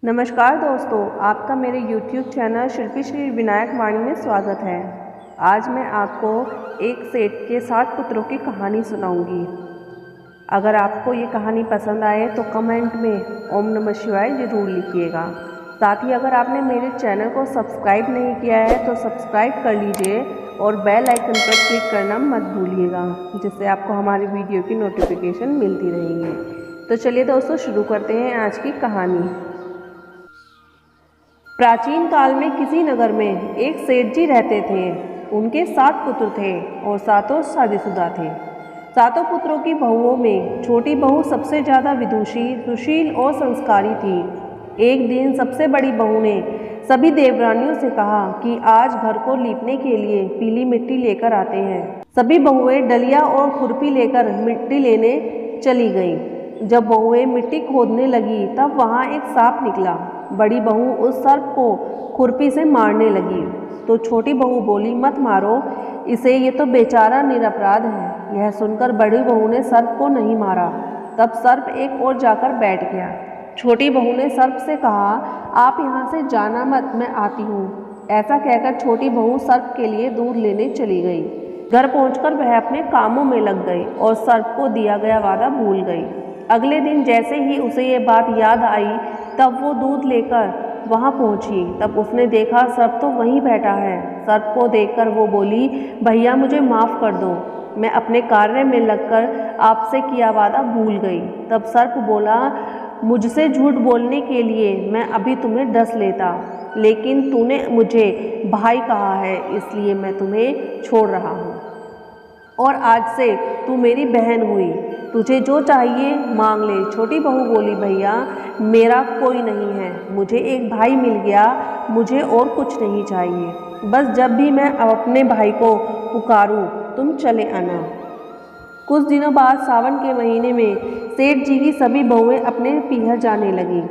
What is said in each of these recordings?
नमस्कार दोस्तों, आपका मेरे YouTube चैनल शिल्पी श्री विनायक वाणी में स्वागत है। आज मैं आपको एक सेठ के 7 पुत्रों की कहानी सुनाऊंगी। अगर आपको ये कहानी पसंद आए तो कमेंट में ओम नमः शिवाय जरूर लिखिएगा। साथ ही अगर आपने मेरे चैनल को सब्सक्राइब नहीं किया है तो सब्सक्राइब कर लीजिए और बेल आइकन पर क्लिक करना मत भूलिएगा, जिससे आपको हमारी वीडियो की नोटिफिकेशन मिलती रहेगी। तो चलिए दोस्तों, शुरू करते हैं आज की कहानी। प्राचीन काल में किसी नगर में एक सेठ जी रहते थे। उनके 7 पुत्र थे और सातों शादीशुदा थे। सातों पुत्रों की बहुओं में छोटी बहू सबसे ज़्यादा विदुषी, सुशील और संस्कारी थी। एक दिन सबसे बड़ी बहू ने सभी देवरानियों से कहा कि आज घर को लीपने के लिए पीली मिट्टी लेकर आते हैं। सभी बहुएं डलिया और खुरपी लेकर मिट्टी लेने चली गईं। जब बहुएं मिट्टी खोदने लगी तब वहाँ एक सांप निकला। बड़ी बहू उस सर्प को खुरपी से मारने लगी तो छोटी बहू बोली, मत मारो इसे, ये तो बेचारा निरपराध है। यह सुनकर बड़ी बहू ने सर्प को नहीं मारा। तब सर्प एक ओर जाकर बैठ गया। छोटी बहू ने सर्प से कहा, आप यहाँ से जाना मत, मैं आती हूँ। ऐसा कहकर छोटी बहू सर्प के लिए दूध लेने चली गई। घर पहुंचकर वह अपने कामों में लग गई और सर्प को दिया गया वादा भूल गई। अगले दिन जैसे ही उसे ये बात याद आई तब वो दूध लेकर वहाँ पहुँची। तब उसने देखा सर्प तो वहीं बैठा है। सर्प को देखकर वो बोली, भैया मुझे माफ़ कर दो, मैं अपने कार्य में लगकर आपसे किया वादा भूल गई। तब सर्प बोला, मुझसे झूठ बोलने के लिए मैं अभी तुम्हें डस लेता, लेकिन तूने मुझे भाई कहा है इसलिए मैं तुम्हें छोड़ रहा हूँ और आज से तू मेरी बहन हुई। तुझे जो चाहिए मांग ले। छोटी बहू बोली, भैया मेरा कोई नहीं है, मुझे एक भाई मिल गया, मुझे और कुछ नहीं चाहिए। बस जब भी मैं अपने भाई को पुकारूं तुम चले आना। कुछ दिनों बाद सावन के महीने में सेठ जी की सभी बहुएं अपने पीहर जाने लगीं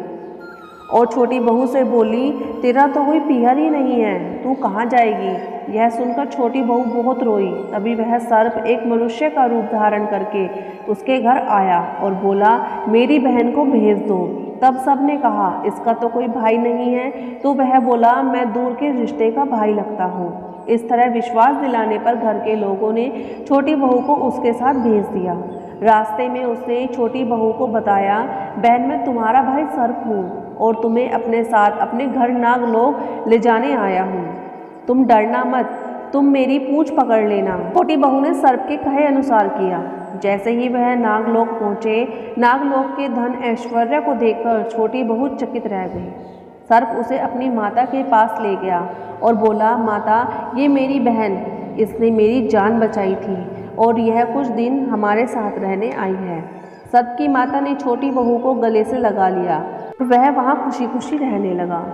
और छोटी बहू से बोली, तेरा तो कोई पीहर ही नहीं है, तू कहाँ जाएगी। यह सुनकर छोटी बहू बहुत रोई। तभी वह सर्प एक मनुष्य का रूप धारण करके उसके घर आया और बोला, मेरी बहन को भेज दो। तब सब ने कहा, इसका तो कोई भाई नहीं है। तो वह बोला, मैं दूर के रिश्ते का भाई लगता हूँ। इस तरह विश्वास दिलाने पर घर के लोगों ने छोटी बहू को उसके साथ भेज दिया। रास्ते में उसने छोटी बहू को बताया, बहन मैं तुम्हारा भाई सर्प हूँ और तुम्हें अपने साथ अपने घर नागलोक ले जाने आया हूँ। तुम डरना मत, तुम मेरी पूंछ पकड़ लेना। छोटी बहू ने सर्प के कहे अनुसार किया। जैसे ही वह नागलोक पहुँचे, नागलोक के धन ऐश्वर्य को देखकर छोटी बहू चकित रह गई। सर्प उसे अपनी माता के पास ले गया और बोला, माता ये मेरी बहन, इसने मेरी जान बचाई थी और यह कुछ दिन हमारे साथ रहने आई है। सर्प की माता ने छोटी बहू को गले से लगा लिया। वह वहाँ खुशी खुशी रहने लगा।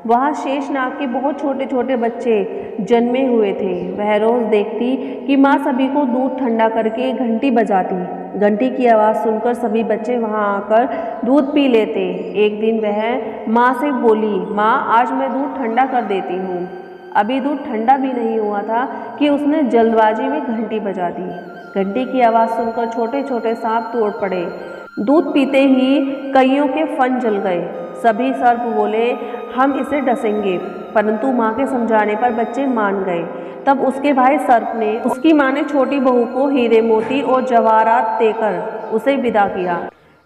वहाँ शेषनाग के बहुत छोटे छोटे बच्चे जन्मे हुए थे। वह रोज़ देखती कि माँ सभी को दूध ठंडा करके घंटी बजाती। घंटी की आवाज़ सुनकर सभी बच्चे वहाँ आकर दूध पी लेते। एक दिन वह माँ से बोली, माँ आज मैं दूध ठंडा कर देती हूँ। अभी दूध ठंडा भी नहीं हुआ था कि उसने जल्दबाजी में घंटी बजा दी। घंटी की आवाज़ सुनकर छोटे छोटे सांप तोड़ पड़े। दूध पीते ही कईयों के फन जल गए। सभी सर्प बोले, हम इसे डसेंगे, परंतु माँ के समझाने पर बच्चे मान गए। तब उसके भाई सर्प ने, उसकी माँ ने छोटी बहू को हीरे मोती और जवाहरात देकर उसे विदा किया।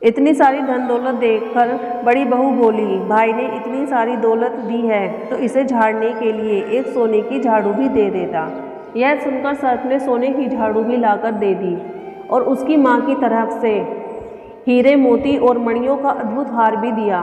इतनी सारी धन दौलत देखकर बड़ी बहू बोली, भाई ने इतनी सारी दौलत दी है तो इसे झाड़ने के लिए एक सोने की झाड़ू भी दे देता। यह सुनकर सर्प ने सोने की झाड़ू भी लाकर दे दी और उसकी माँ की तरफ से हीरे मोती और मणियों का अद्भुत हार भी दिया।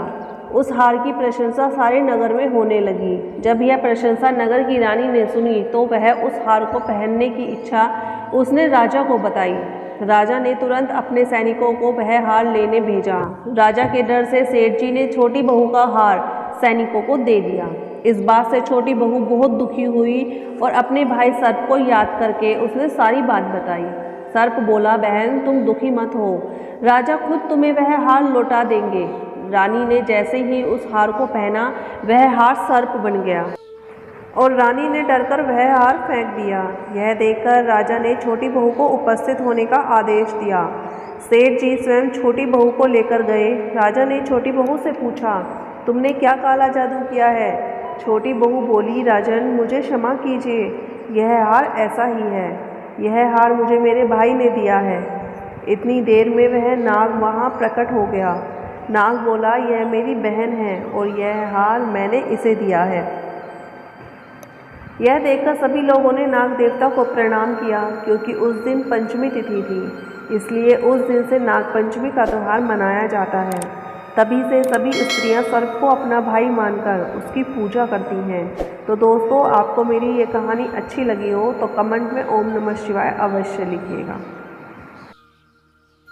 उस हार की प्रशंसा सारे नगर में होने लगी। जब यह प्रशंसा नगर की रानी ने सुनी तो वह उस हार को पहनने की इच्छा उसने राजा को बताई। राजा ने तुरंत अपने सैनिकों को वह हार लेने भेजा। राजा के डर से सेठ जी ने छोटी बहू का हार सैनिकों को दे दिया। इस बात से छोटी बहू बहुत दुखी हुई और अपने भाई सर्प को याद करके उसने सारी बात बताई। सर्प बोला, बहन तुम दुखी मत हो, राजा खुद तुम्हें वह हार लौटा देंगे। रानी ने जैसे ही उस हार को पहना वह हार सर्प बन गया और रानी ने डरकर वह हार फेंक दिया। यह देखकर राजा ने छोटी बहू को उपस्थित होने का आदेश दिया। सेठ जी स्वयं छोटी बहू को लेकर गए। राजा ने छोटी बहू से पूछा, तुमने क्या काला जादू किया है? छोटी बहू बोली, राजन मुझे क्षमा कीजिए, यह हार ऐसा ही है। यह हार मुझे मेरे भाई ने दिया है। इतनी देर में वह नाग वहाँ प्रकट हो गया। नाग बोला, यह मेरी बहन है और यह हार मैंने इसे दिया है। यह देखकर सभी लोगों ने नाग देवता को प्रणाम किया, क्योंकि उस दिन पंचमी तिथि थी, इसलिए उस दिन से नाग पंचमी का त्यौहार मनाया जाता है। तभी से सभी स्त्रियां सर्प को अपना भाई मानकर उसकी पूजा करती हैं। तो दोस्तों, आपको मेरी ये कहानी अच्छी लगी हो तो कमेंट में ओम नमः शिवाय अवश्य लिखिएगा।